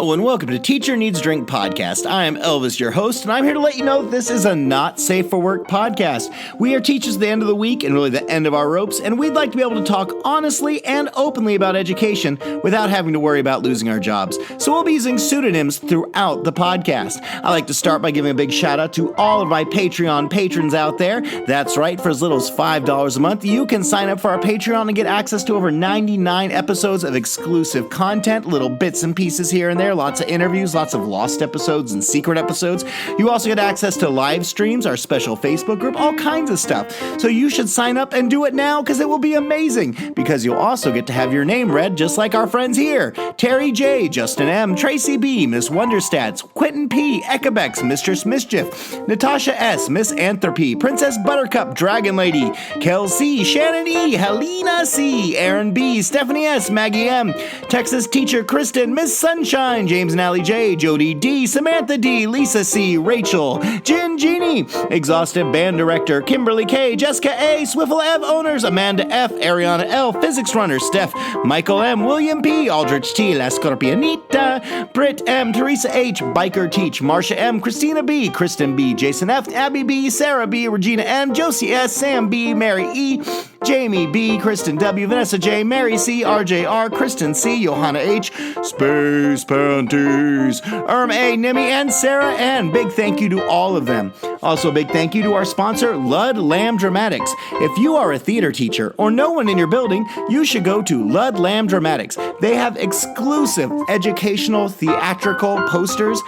Hello and welcome to Teacher Needs Drink Podcast. I am Elvis, your host, and I'm here to let you know this is a not safe for work podcast. We are teachers at the end of the week and really the end of our ropes, and we'd like to be able to talk honestly and openly about education without having to worry about losing our jobs. So we'll be using pseudonyms throughout the podcast. I like to start by giving a big shout out to all of my Patreon patrons out there. That's right, for as little as $5 a month, you can sign up for our Patreon and get access to over 99 episodes of exclusive content, little bits and pieces here and there, lots of interviews, lots of lost episodes and secret episodes. You also get access to live streams, our special Facebook group, all kinds of stuff. So you should sign up and do it now because it will be amazing. Because you'll also get to have your name read just like our friends here. Terry J, Justin M, Tracy B, Miss Wonderstats, Quentin P, Ekabex, Mistress Mischief, Natasha S, Miss Anthropy, Princess Buttercup, Dragon Lady, Kel C, Shannon E, Helena C, Aaron B, Stephanie S, Maggie M, Texas Teacher Kristen, Miss Sunshine, James and Allie J, Jody D, Samantha D, Lisa C, Rachel, Jen Jeannie, Exhaustive Band Director, Kimberly K, Jessica A, Swiffle Ev Owners, Amanda F, Ariana L, Physics Runner, Steph, Michael M, William P, Aldrich T, La Scorpionita, Britt M, Teresa H, Biker Teach, Marsha M, Christina B, Kristen B, Jason F, Abby B, Sarah B, Regina N, Josie S, Sam B, Mary E, Jamie B, Kristen W, Vanessa J, Mary C, RJ R, Kristen C, Johanna H, Space Panties, A, Nimi, and Sarah N. Big thank you to all of them. Also, a big thank you to our sponsor, Lud Lamb Dramatics. If you are a theater teacher or no one in your building, you should go to Lud Lamb Dramatics. They have exclusive educational theatrical posters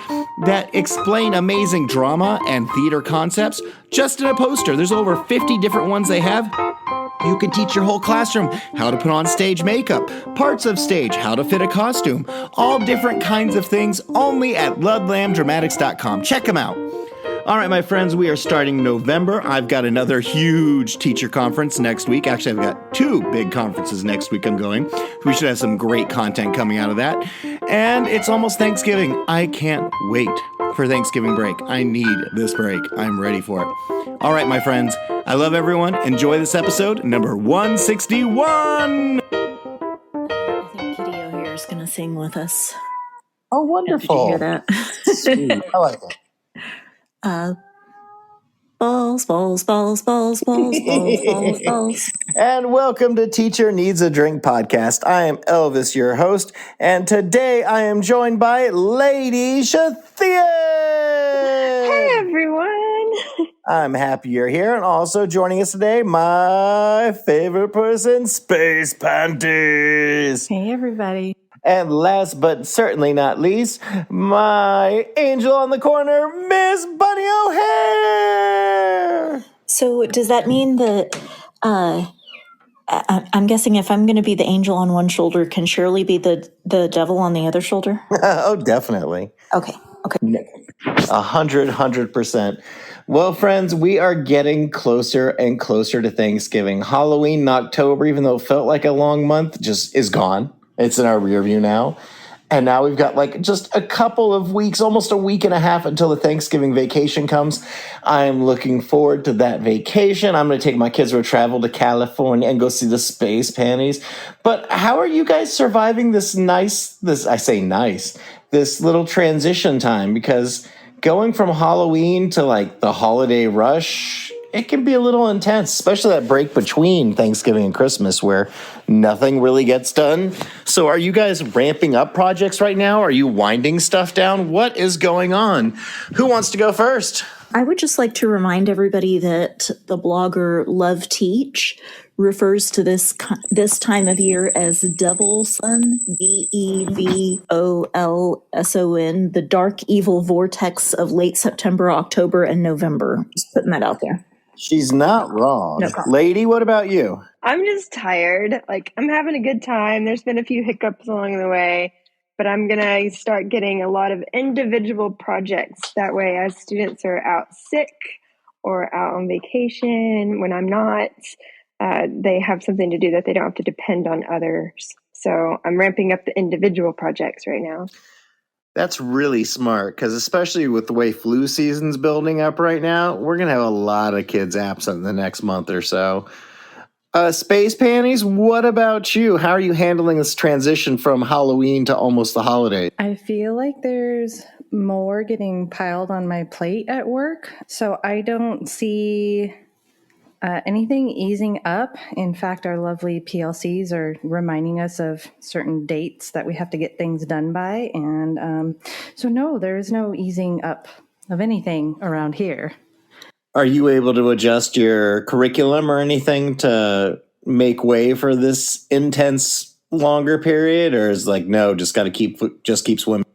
that explain amazing drama and theater concepts just in a poster. There's over 50 different ones they have. You can teach your whole classroom how to put on stage makeup, parts of stage, how to fit a costume, all different kinds of things only at ludlamdramatics.com. Check them out. All right, my friends, we are starting November. I've got another huge teacher conference next week. Actually, I've got two big conferences next week I'm going. We should have some great content coming out of that. And it's almost Thanksgiving. I can't wait for Thanksgiving break. I need this break. I'm ready for it. All right, my friends, I love everyone. Enjoy this episode, number 161. I think Kitty O'Hare is going to sing with us. Oh, wonderful. Did you hear that? Sweet. I like it. Balls, balls, balls, balls, balls, balls, balls, balls. And welcome to Teacher Needs a Drink Podcast. I am Elvis, your host, and today I am joined by Lady Shethead. Hey, everyone. I'm happy you're here, and also joining us today, my favorite person, Space Panties. Hey, everybody. And last but certainly not least, my angel on the corner, Miss Bunny O'Hare. So does that mean that, I'm guessing if I'm going to be the angel on one shoulder, can Shirley be the devil on the other shoulder? Oh, definitely. Okay. 100%. Well, friends, we are getting closer and closer to Thanksgiving. Halloween in October, even though it felt like a long month, just is gone. It's in our rear view now. And now we've got like just a couple of weeks, almost a week and a half until the Thanksgiving vacation comes. I'm looking forward to that vacation. I'm going to take my kids to travel to California and go see the Space Panties. But how are you guys surviving this little transition time? Because going from Halloween to like the holiday rush, it can be a little intense, especially that break between Thanksgiving and Christmas where nothing really gets done. So are you guys ramping up projects right now? Are you winding stuff down? What is going on? Who wants to go first? I would just like to remind everybody that the blogger Love Teach refers to this time of year as Devil Sun, DEVOLSON, the dark evil vortex of late September, October, and November. Just putting that out there. She's not wrong. No. Lady, what about you? I'm just tired. I'm having a good time. There's been a few hiccups along the way, but I'm going to start getting a lot of individual projects. That way, as students are out sick or out on vacation, when I'm not, they have something to do that they don't have to depend on others. So I'm ramping up the individual projects right now. That's really smart because especially with the way flu season's building up right now, we're going to have a lot of kids absent in the next month or so. Space Panties, what about you? How are you handling this transition from Halloween to almost the holidays? I feel like there's more getting piled on my plate at work, so I don't see anything easing up. In fact, our lovely PLCs are reminding us of certain dates that we have to get things done by, and so no, there is no easing up of anything around here. Are you able to adjust your curriculum or anything to make way for this intense longer period, or is like no, just keep swimming?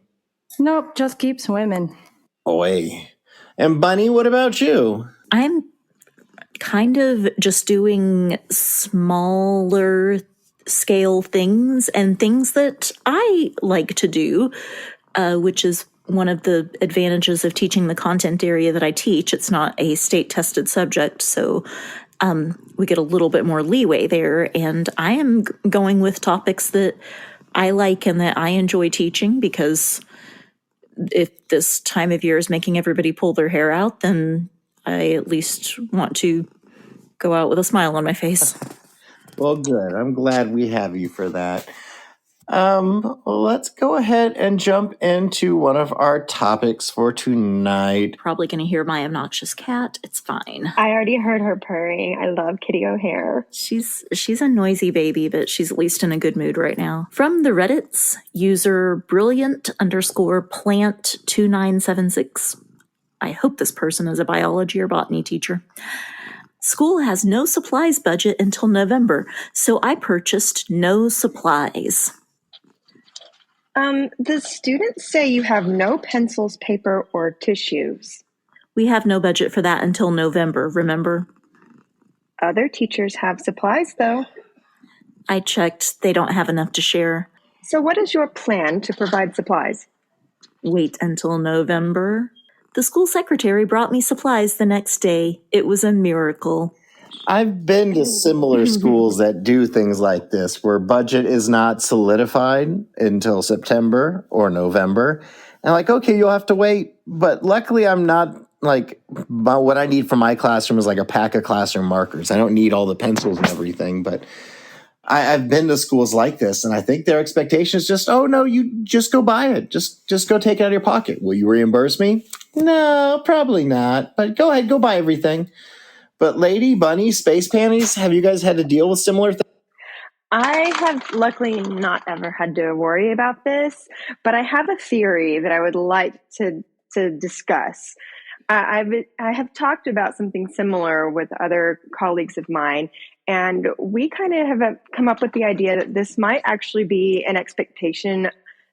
Nope, just keep swimming. Away. And Bunny, what about you? I'm kind of just doing smaller scale things and things that I like to do, which is one of the advantages of teaching the content area that I teach. It's not a state tested subject, so we get a little bit more leeway there. And I am going with topics that I like and that I enjoy teaching, because if this time of year is making everybody pull their hair out, then I at least want to go out with a smile on my face. Well, good. I'm glad we have you for that. Let's go ahead and jump into one of our topics for tonight. Probably going to hear my obnoxious cat. It's fine. I already heard her purring. I love Kitty O'Hare. She's a noisy baby, but she's at least in a good mood right now. From the Reddits, user brilliant_plant2976. I hope this person is a biology or botany teacher. School has no supplies budget until November, so I purchased no supplies. The students say you have no pencils, paper, or tissues. We have no budget for that until November, remember? Other teachers have supplies, though. I checked. They don't have enough to share. So what is your plan to provide supplies? Wait until November. The school secretary brought me supplies the next day. It was a miracle. I've been to similar schools that do things like this, where budget is not solidified until September or November. And like, okay, you'll have to wait. But luckily, I'm not like, what I need for my classroom is like a pack of classroom markers. I don't need all the pencils and everything. But I've been to schools like this, and I think their expectation is just, oh, no, you just go buy it. Just go take it out of your pocket. Will you reimburse me? No, probably not. But go ahead, go buy everything. But Lady, Bunny, Space Panties, have you guys had to deal with similar things? I have luckily not ever had to worry about this, but I have a theory that I would like to discuss. I have talked about something similar with other colleagues of mine, and we kind of have come up with the idea that this might actually be an expectation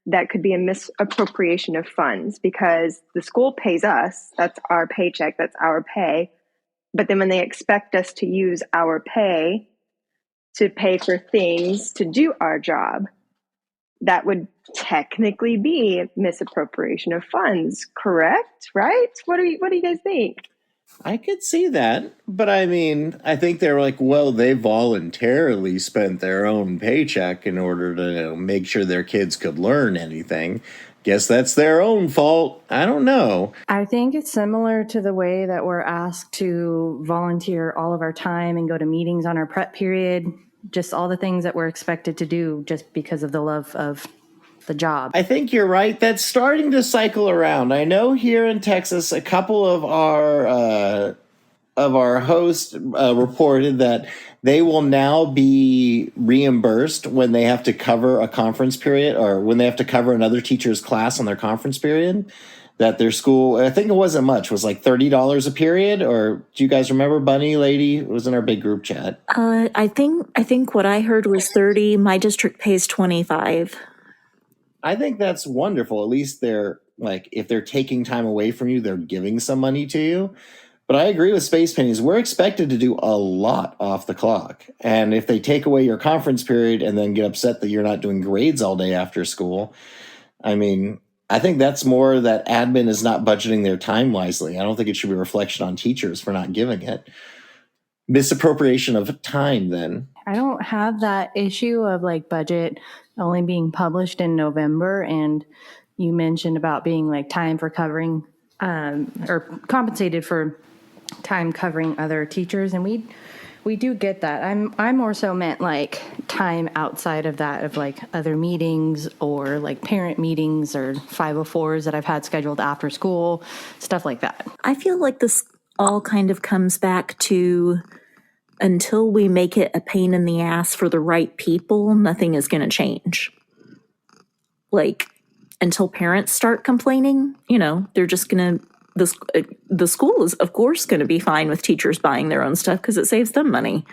that could be a misappropriation of funds, because the school pays us, that's our paycheck, that's our pay. But then when they expect us to use our pay to pay for things to do our job, that would technically be misappropriation of funds, correct? Right? What do you guys think? I could see that, but I mean, I think they're like, well, they voluntarily spent their own paycheck in order to make sure their kids could learn anything. Guess that's their own fault. I don't know. I think it's similar to the way that we're asked to volunteer all of our time and go to meetings on our prep period, just all the things that we're expected to do just because of the love of the job. I think you're right. That's starting to cycle around. I know here in Texas, a couple of our hosts reported that they will now be reimbursed when they have to cover a conference period, or when they have to cover another teacher's class on their conference period. That their school, I think it wasn't much, was like $30 a period. Or do you guys remember, Bunny Lady? It was in our big group chat. I think what I heard was 30. My district pays 25. I think that's wonderful. At least they're like, if they're taking time away from you, they're giving some money to you. But I agree with Space Pennies. We're expected to do a lot off the clock. And if they take away your conference period and then get upset that you're not doing grades all day after school, I mean, I think that's more that admin is not budgeting their time wisely. I don't think it should be a reflection on teachers for not giving it. Misappropriation of time, then. I don't have that issue of like budget only being published in November. And you mentioned about being like time for covering or compensated for time covering other teachers. And we We do get that. I'm more so meant like time outside of that, of like other meetings or like parent meetings or 504s that I've had scheduled after school, stuff like that. I feel like this all kind of comes back to, until we make it a pain in the ass for the right people, nothing is going to change. Like, until parents start complaining, they're just going to, the school is, of course, going to be fine with teachers buying their own stuff because it saves them money.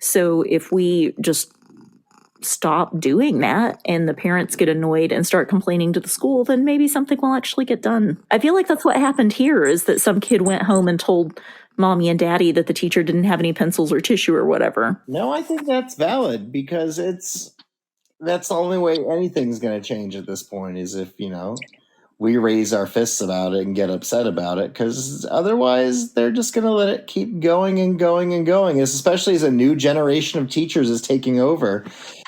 So if we just stop doing that and the parents get annoyed and start complaining to the school, then maybe something will actually get done. I feel like that's what happened here, is that some kid went home and told mommy and daddy that the teacher didn't have any pencils or tissue or whatever. No, I think that's valid, because that's the only way anything's going to change at this point, is if, we raise our fists about it and get upset about it, because otherwise they're just going to let it keep going and going and going, especially as a new generation of teachers is taking over.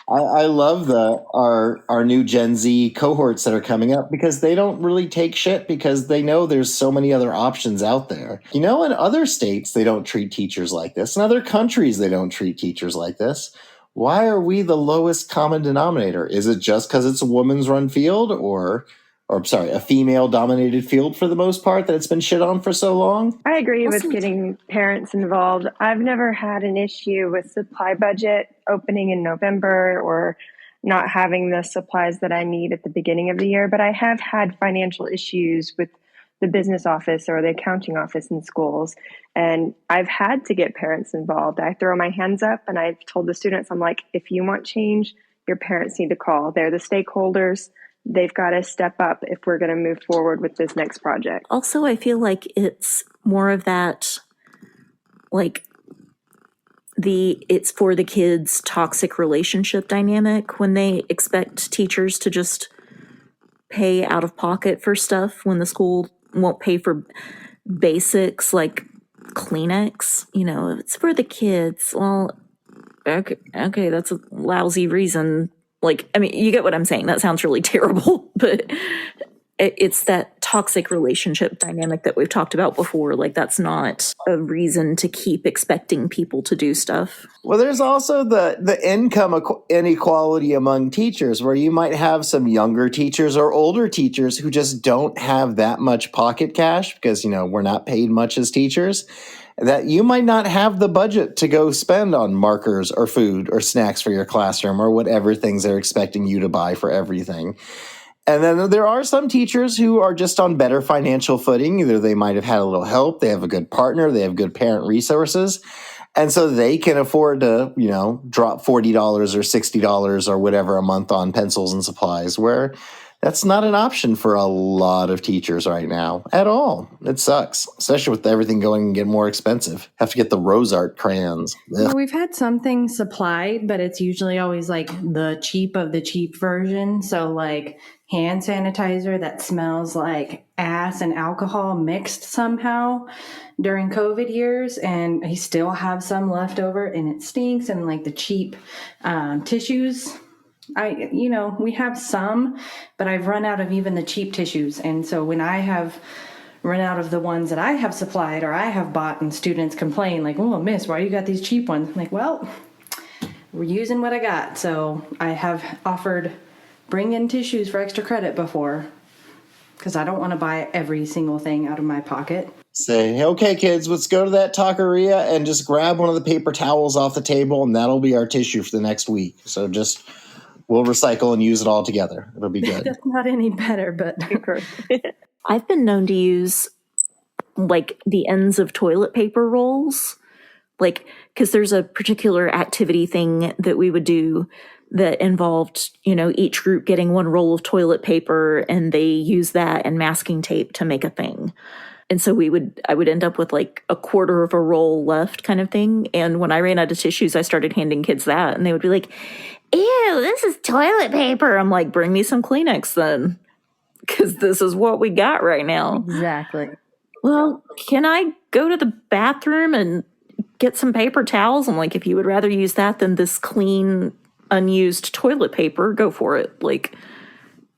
I love our new Gen Z cohorts that are coming up, because they don't really take shit, because they know there's so many other options out there. In other states, they don't treat teachers like this. In other countries, they don't treat teachers like this. Why are we the lowest common denominator? Is it just because it's a woman's run field, or a female-dominated field for the most part, that it's been shit on for so long? I agree with getting parents involved. I've never had an issue with supply budget opening in November or not having the supplies that I need at the beginning of the year, but I have had financial issues with the business office or the accounting office in schools, and I've had to get parents involved. I throw my hands up and I've told the students, I'm like, if you want change, your parents need to call. They're the stakeholders. They've got to step up if we're going to move forward with this next project. Also, I feel like it's more of that, like, it's for the kids' toxic relationship dynamic when they expect teachers to just pay out of pocket for stuff when the school won't pay for basics like Kleenex. It's for the kids. Well, okay, that's a lousy reason. You get what I'm saying. That sounds really terrible, but it's that toxic relationship dynamic that we've talked about before. Like, that's not a reason to keep expecting people to do stuff. Well, there's also the income inequality among teachers, where you might have some younger teachers or older teachers who just don't have that much pocket cash, because, we're not paid much as teachers, that you might not have the budget to go spend on markers or food or snacks for your classroom or whatever things they're expecting you to buy for everything. And then there are some teachers who are just on better financial footing. Either they might have had a little help, they have a good partner, they have good parent resources, and so they can afford to, drop $40 or $60 or whatever a month on pencils and supplies, where that's not an option for a lot of teachers right now at all. It sucks, especially with everything going and getting more expensive. Have to get the Rose Art crayons. Well, we've had some things supplied, but it's usually always like the cheap of the cheap version. So like hand sanitizer that smells like ass and alcohol mixed somehow during COVID years. And I still have some left over and it stinks. And like the cheap tissues, we have some, but I've run out of even the cheap tissues. And so when I have run out of the ones that I have supplied or I have bought, and students complain like, oh, miss, why you got these cheap ones? I'm like, well, we're using what I got. So I have offered bring in tissues for extra credit before, because I don't want to buy every single thing out of my pocket. Say, okay, kids, let's go to that taqueria and just grab one of the paper towels off the table, and that'll be our tissue for the next week. So we'll recycle and use it all together. It'll be good. That's not any better, but I've been known to use like the ends of toilet paper rolls, like, because there's a particular activity thing that we would do that involved, each group getting one roll of toilet paper, and they use that and masking tape to make a thing. And so I would end up with like a quarter of a roll left kind of thing. And when I ran out of tissues, I started handing kids that, and they would be like, ew, this is toilet paper. I'm like, bring me some Kleenex then, because this is what we got right now. Exactly. Well, can I go to the bathroom and get some paper towels? I'm like, if you would rather use that than this clean, unused toilet paper, go for it. Like,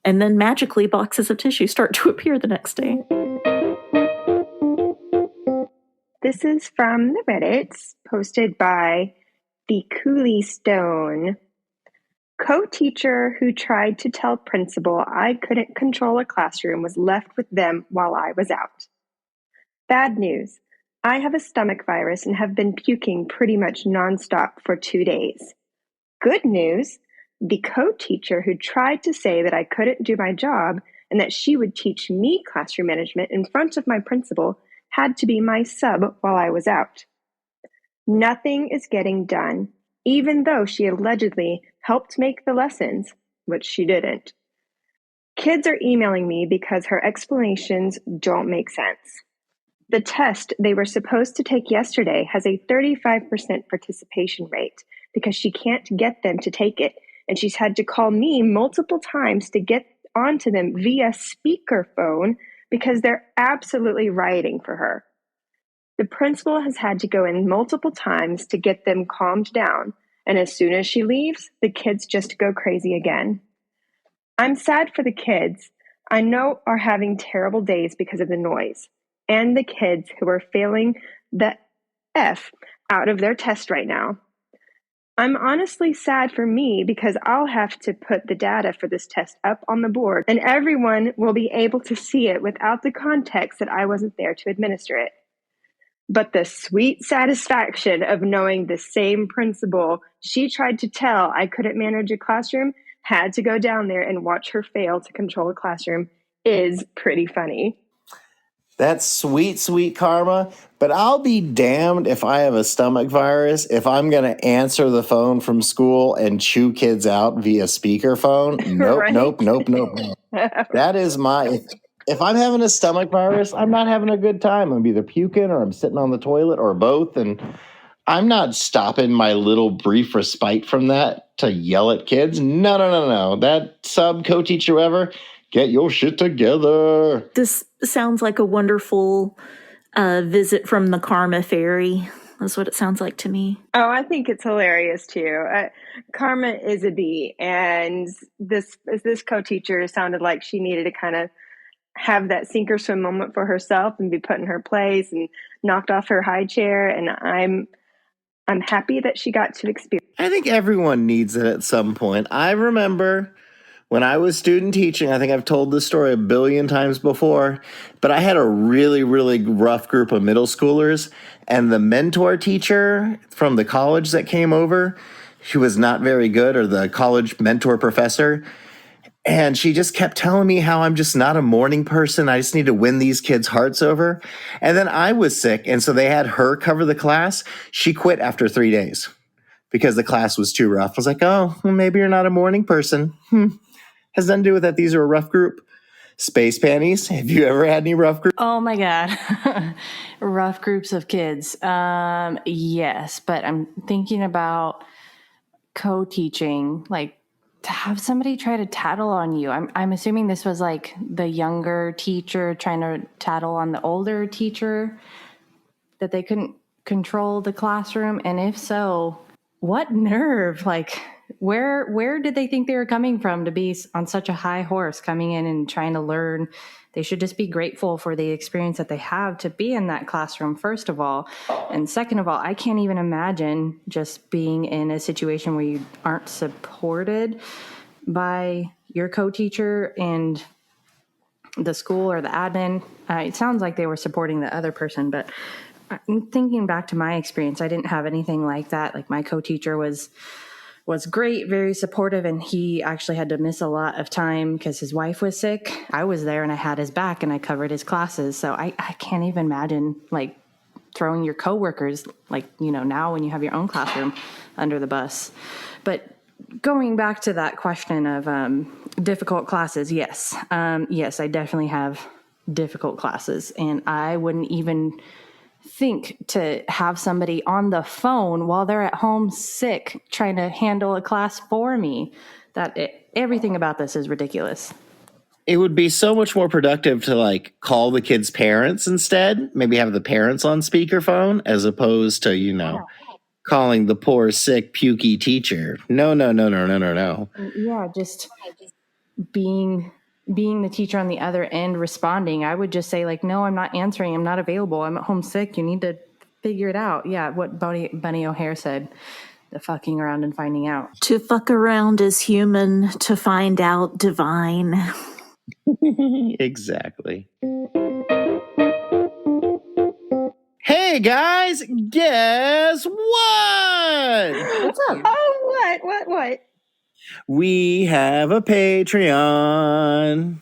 and then magically boxes of tissue start to appear the next day. this is from the Reddit posted by the Cooley Stone. Co-teacher who tried to tell principal I couldn't control a classroom was left with them while I was out. Bad news. I have a stomach virus and have been puking pretty much nonstop for 2 days. Good news. The co-teacher who tried to say that I couldn't do my job and that she would teach me classroom management in front of my principal had to be my sub while I was out. Nothing is getting done, even though she allegedly helped make the lessons, which she didn't. Kids are emailing me because her explanations don't make sense. The test they were supposed to take yesterday has a 35% participation rate because she can't get them to take it, and she's had to call me multiple times to get onto them via speakerphone because they're absolutely rioting for her. The principal has had to go in multiple times to get them calmed down, and as soon as she leaves, the kids just go crazy again. I'm sad for the kids I know are having terrible days because of the noise, and the kids who are failing the F out of their test right now. I'm honestly sad for me because I'll have to put the data for this test up on the board, and everyone will be able to see it without the context that I wasn't there to administer it. But the sweet satisfaction of knowing the same principal she tried to tell I couldn't manage a classroom had to go down there and watch her fail to control a classroom is pretty funny. That's sweet, sweet karma. But I'll be damned if I have a stomach virus if I'm going to answer the phone from school and chew kids out via speakerphone. Nope, Right? nope. That is my... If I'm having a stomach virus, I'm not having a good time. I'm either puking or I'm sitting on the toilet or both. And I'm not stopping my little brief respite from that to yell at kids. No. That sub co-teacher ever, get your shit together. This sounds like a wonderful visit from the Karma Fairy. That's what it sounds like to me. Oh, I think it's hilarious too. Karma is a bee, and this co-teacher sounded like she needed to kind of have that sink or swim moment for herself and be put in her place and knocked off her high chair. And I'm happy that she got to experience. I think everyone needs it at some point. I remember when I was student teaching, I think I've told this story a billion times before, but I had a really, really rough group of middle schoolers, and the mentor teacher from the college that came over, she was not very good, or the college mentor professor. And she just kept telling me how I'm just not a morning person. I just need to win these kids' hearts over. And then I was sick, and so they had her cover the class. She quit after 3 days because the class was too rough. I was like, oh, well, maybe you're not a morning person. Has nothing to do with that. These are a rough group. Space Panties, have you ever had any rough groups? Oh my God. Rough groups of kids. Yes, but I'm thinking about co-teaching, like, to have somebody try to tattle on you. I'm assuming this was like the younger teacher trying to tattle on the older teacher, that they couldn't control the classroom. And if so, what nerve? Like, where did they think they were coming from to be on such a high horse coming in and trying to learn? They should just be grateful for the experience that they have to be in that classroom, first of all. And second of all, I can't even imagine just being in a situation where you aren't supported by your co-teacher and the school or the admin. It sounds like they were supporting the other person, but I'm thinking back to my experience. I didn't have anything like that. Like, my co-teacher was great, very supportive, and he actually had to miss a lot of time because his wife was sick. I was there and I had his back and I covered his classes. So I can't even imagine like throwing your coworkers, like, now when you have your own classroom, under the bus. But going back to that question of difficult classes, yes, I definitely have difficult classes, and I wouldn't even think to have somebody on the phone while they're at home sick trying to handle a class for me. Everything about this is ridiculous. It would be so much more productive to like call the kids' parents instead. Maybe have the parents on speakerphone as opposed to, calling the poor, sick, pukey teacher. No. Yeah, just being the teacher on the other end responding. I would just say like, no, I'm not answering. I'm not available. I'm at home sick. You need to figure it out. Yeah, what Bunny O'Hare said, the fucking around and finding out. To fuck around is human, to find out divine. Exactly. Hey guys, guess what? What's up? Oh, what? We have a Patreon.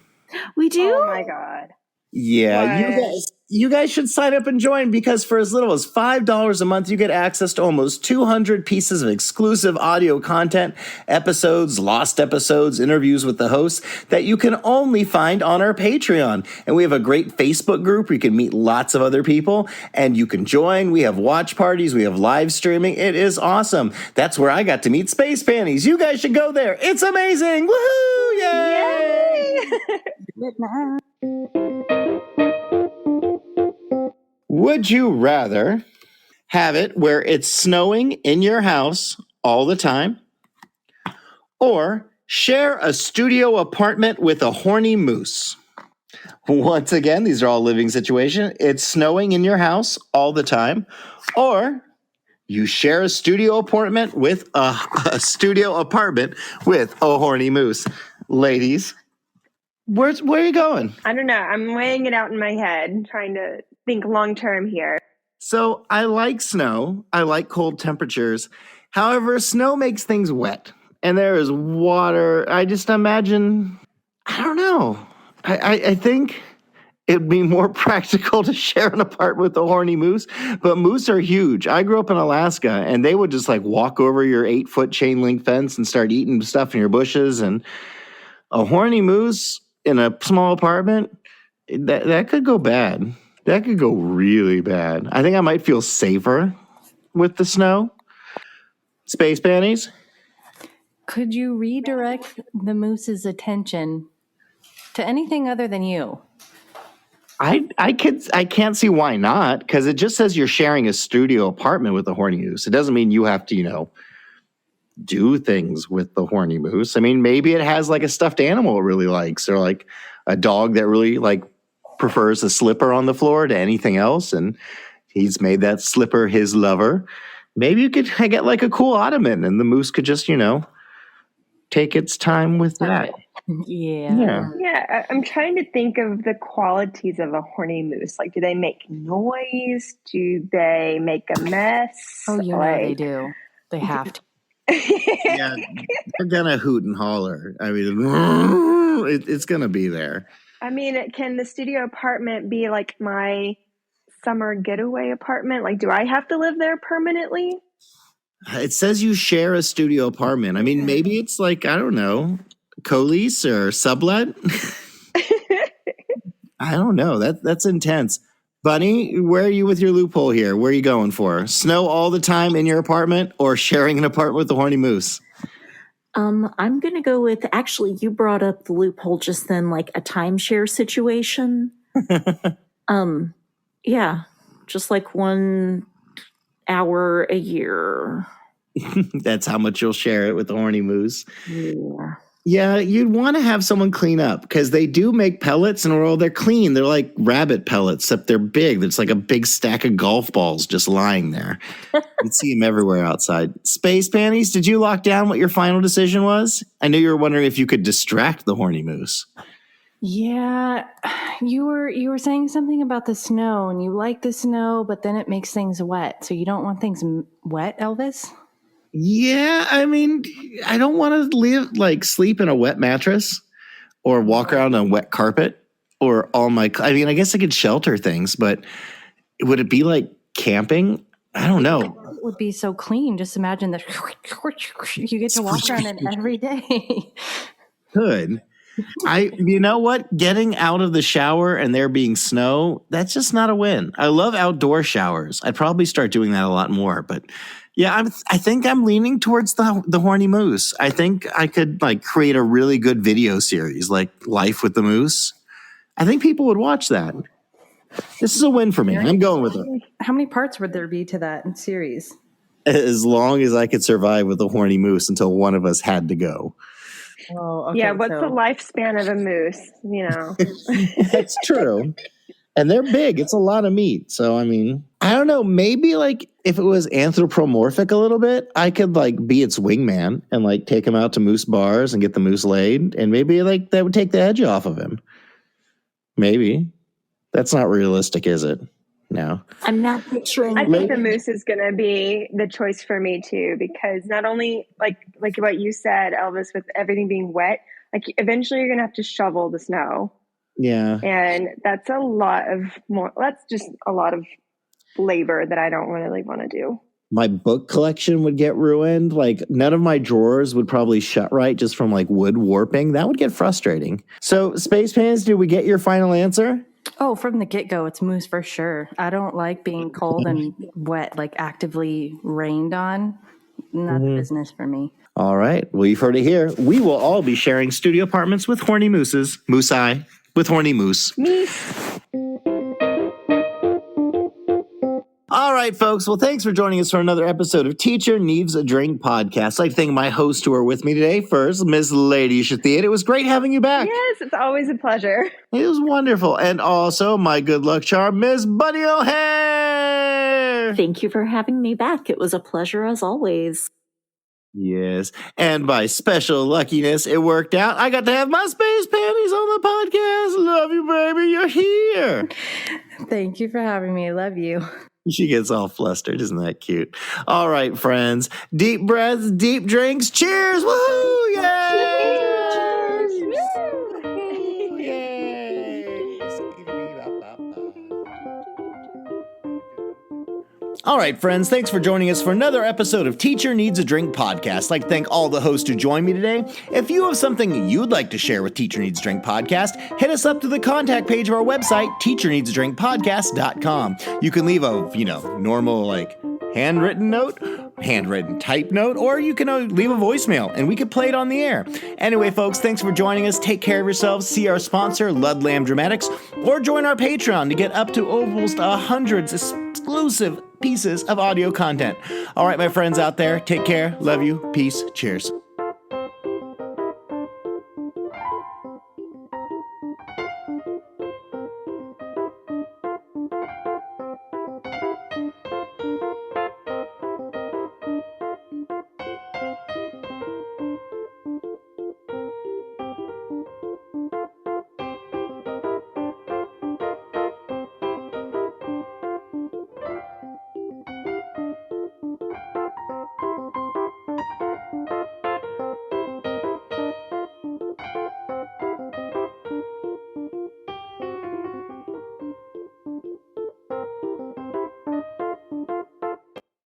We do? Oh my God. Yeah, What? you guys should sign up and join, because for as little as $5 a month, you get access to almost 200 pieces of exclusive audio content, episodes, lost episodes, interviews with the hosts that you can only find on our Patreon. And we have a great Facebook group where you can meet lots of other people and you can join. We have watch parties. We have live streaming. It is awesome. That's where I got to meet Space Panties. You guys should go there. It's amazing. Woohoo! Yay! Would you rather have it where it's snowing in your house all the time, or share a studio apartment with a horny moose? Once again, these are all living situations. It's snowing in your house all the time, or you share a studio apartment with a horny moose. Ladies, where are you going? I don't know. I'm weighing it out in my head, trying to think long term here. So I like snow. I like cold temperatures. However, snow makes things wet, and there is water. I just imagine, I don't know. I think it'd be more practical to share an apartment with a horny moose, but moose are huge. I grew up in Alaska, and they would just like walk over your 8-foot chain link fence and start eating stuff in your bushes. And a horny moose in a small apartment, that could go bad. That could go really bad. I think I might feel safer with the snow. Space Panties? Could you redirect the moose's attention to anything other than you? I can't see why not, because it just says you're sharing a studio apartment with the horny moose. It doesn't mean you have to, do things with the horny moose. I mean, maybe it has like a stuffed animal it really likes, or like a dog that really like prefers a slipper on the floor to anything else, and he's made that slipper his lover. Maybe you could get like a cool ottoman, and the moose could just, take its time with that. Yeah, I'm trying to think of the qualities of a horny moose. Like, do they make noise? Do they make a mess? Oh, they do. They have to. Yeah, they're gonna hoot and holler. I mean, it's gonna be there. I mean, can the studio apartment be like my summer getaway apartment? Like, do I have to live there permanently? It says you share a studio apartment. I mean, maybe it's like, I don't know, co-lease or sublet. I don't know. That's intense. Bunny, where are you with your loophole here? Where are you going for? Snow all the time in your apartment, or sharing an apartment with the horny moose? I'm going to go with, actually, you brought up the loophole just then, like a timeshare situation. Yeah, just like 1 hour a year. That's how much you'll share it with the horny moose. Yeah. Yeah, you'd want to have someone clean up, because they do make pellets, and they're clean. They're like rabbit pellets, except they're big. It's like a big stack of golf balls just lying there. You'd see them everywhere outside. Space Panties, did you lock down what your final decision was? I know you were wondering if you could distract the horny moose. Yeah, you were saying something about the snow, and you like the snow, but then it makes things wet. So you don't want things wet, Elvis? Yeah, I mean, I don't want to sleep in a wet mattress or walk around on wet carpet or I mean, I guess I could shelter things, but would it be like camping? I don't know. It would be so clean. Just imagine that you get to walk around it every day. Good. You know what? Getting out of the shower and there being snow, that's just not a win. I love outdoor showers. I'd probably start doing that a lot more, but yeah, I think I'm leaning towards the horny moose. I think I could create a really good video series, like Life with the Moose. I think people would watch that. This is a win for me. I'm going with it. How many parts would there be to that series? As long as I could survive with the horny moose until one of us had to go. Oh, okay, yeah, what's the lifespan of a moose? That's true. And they're big. It's a lot of meat. So, I mean, I don't know. Maybe like if it was anthropomorphic a little bit, I could like be its wingman and like take him out to moose bars and get the moose laid. And maybe like that would take the edge off of him. Maybe. That's not realistic, is it? No. I'm not picturing. I think the moose is going to be the choice for me too, because not only like what you said, Elvis, with everything being wet, like eventually you're going to have to shovel the snow. Yeah. And that's a lot of labor that I don't really want to do. My book collection would get ruined. Like none of my drawers would probably shut right just from like wood warping. That would get frustrating. So Space Pants, did we get your final answer? Oh, from the get-go, it's moose for sure. I don't like being cold and wet, like actively rained on. Not the business for me. All right. Well, you've heard it here. We will all be sharing studio apartments with Horny Mooses. Moose-eye with Horny Moose. All right, folks. Well, thanks for joining us for another episode of Teacher Needs a Drink podcast. I'd like to thank my hosts who are with me today. First, Miss Lady Shethead. It was great having you back. Yes, it's always a pleasure. It was wonderful. And also, my good luck charm, Miss Bunny O'Hare. Thank you for having me back. It was a pleasure as always. Yes. And by special luckiness, it worked out. I got to have my space panties on the podcast. Love you, baby. You're here. Thank you for having me. I love you. She gets all flustered. Isn't that cute? All right, friends. Deep breaths, deep drinks. Cheers. Woohoo! Yay! Cheers! Yay! All right, friends, thanks for joining us for another episode of Teacher Needs a Drink podcast. I'd like to thank all the hosts who joined me today. If you have something you'd like to share with Teacher Needs a Drink podcast, hit us up to the contact page of our website, teacherneedsdrinkpodcast.com. You can leave a, normal, like, handwritten note, handwritten type note, or you can leave a voicemail and we could play it on the air. Anyway, folks, thanks for joining us. Take care of yourselves. See our sponsor, Ludlam Dramatics, or join our Patreon to get up to almost 100 exclusive pieces of audio content. All right, my friends out there, take care. Love you. Peace. Cheers.